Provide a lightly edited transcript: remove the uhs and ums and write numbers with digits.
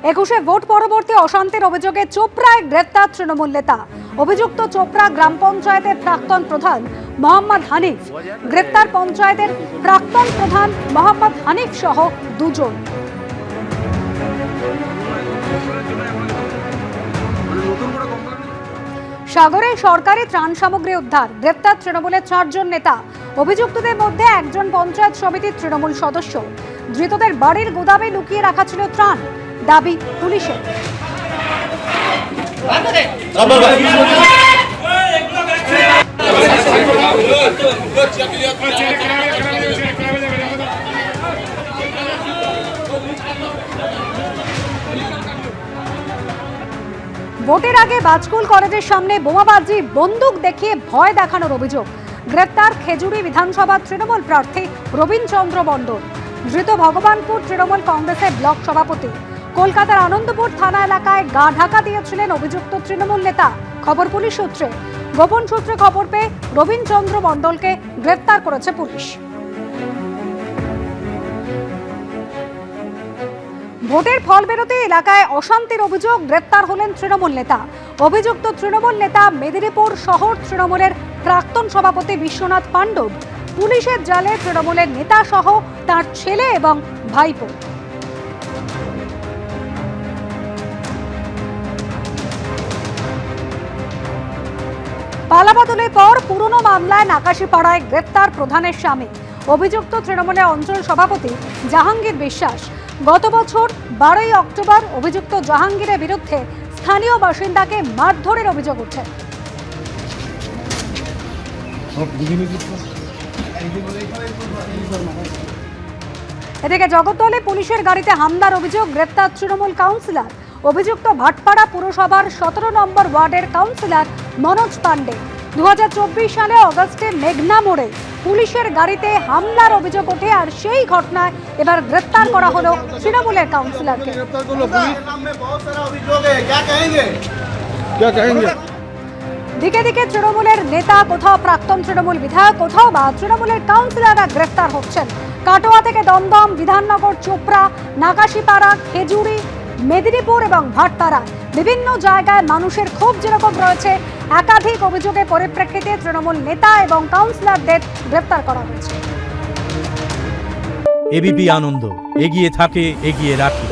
21শে vote পরবর্তী অশান্তির অভিযোগে চোপড়ায় গ্রেপ্তার তৃণমূল নেতা। অভিযুক্ত চোপড়া গ্রাম পঞ্চায়েতের প্রাক্তন প্রধান মোহাম্মদ হানিফ। গ্রেপ্তার পঞ্চায়েতের প্রাক্তন প্রধান মোহাম্মদ হানিফ সহ দুজন। সাগরে সরকারি ত্রাণ সামগ্রী উদ্ধার, গ্রেপ্তার তৃণমূলের 4 জন নেতা। অভিযুক্তদের মধ্যে একজন পঞ্চায়েত সমিতির তৃণমূল সদস্য। ধৃতদের বাড়ির গুদামে লুকিয়ে রাখা ছিল ত্রাণ, দাবি পুলিশের। ভোটের আগে বাজকুল কলেজের সামনে বোমাবাজি, বন্দুক দেখিয়ে ভয় দেখানোর অভিযোগ। গ্রেপ্তার খেজুরি বিধানসভা তৃণমূল প্রার্থী রবীন্দ্র মণ্ডল। ধৃত ভগবানপুর তৃণমূল কংগ্রেসের ব্লক সভাপতি। কলকাতার আনন্দপুর থানা এলাকায় গা ঢাকা দিয়েছিলেন অভিযুক্ত তৃণমূল নেতা। খবর পুলিশ সূত্রে। গোপন সূত্রে খবর পেয়ে রবীন্দ্র মণ্ডলকে গ্রেপ্তার করেছে পুলিশ। ভোটের ফল বেরোতে এলাকায় অশান্তির অভিযোগ, গ্রেপ্তার হলেন তৃণমূল নেতা। অভিযুক্ত তৃণমূল নেতা মেদিনীপুর শহর তৃণমূলের প্রাক্তন সভাপতি বিশ্বনাথ পাণ্ডব। পুলিশের জালে তৃণমূলের নেতা সহ তার ছেলে এবং ভাইপো। পালাবদলের পর পুরনো মামলায় নাকাশিপাড়ায় গ্রেপ্তার প্রধানের স্বামী। অভিযুক্ত তৃণমূলের অঞ্চল সভাপতি জাহাঙ্গীর বিশ্বাস। গত বছর 12ই অক্টোবর অভিযুক্ত জাহাঙ্গীরের বিরুদ্ধে স্থানীয় বাসিন্দাকে মারধরের অভিযোগ উঠে। এদিকে জগদ্দলে পুলিশের গাড়িতে হামলার অভিযোগ, গ্রেপ্তার তৃণমূল কাউন্সিলর। অভিযুক্ত ভাটপাড়া পুরসভার 17 নম্বর ওয়ার্ডের কাউন্সিলর মনোজ পান্ডে। 2024 সালে অগস্টে মেঘনা মোড়ে পুলিশের গাড়িতে হামলার অভিযোগ ওঠে, আর সেই ঘটনায় এবার গ্রেপ্তার করা হলো তৃণমূলের কাউন্সিলরকে। দিকে দিকে তৃণমূলের নেতা, কোথাও প্রাক্তন তৃণমূল বিধায়ক, কোথাও বা তৃণমূলের কাউন্সিলররা গ্রেপ্তার হচ্ছেন। কাটোয়া থেকে দমদম, বিধাননগর, চোপড়া, নাকাশিপাড়া, খেজুরি, মেদিনীপুর এবং ভাটপাড়া বিভিন্ন জায়গায় মানুষের ক্ষোভ যেরকম রয়েছে, একাধিক অভিযোগের পরিপ্রেক্ষিতে তৃণমূল নেতা এবং কাউন্সিলরদের গ্রেপ্তার করা হয়েছে। এবিপি আনন্দ, এগিয়ে থাকে, এগিয়ে রাখে।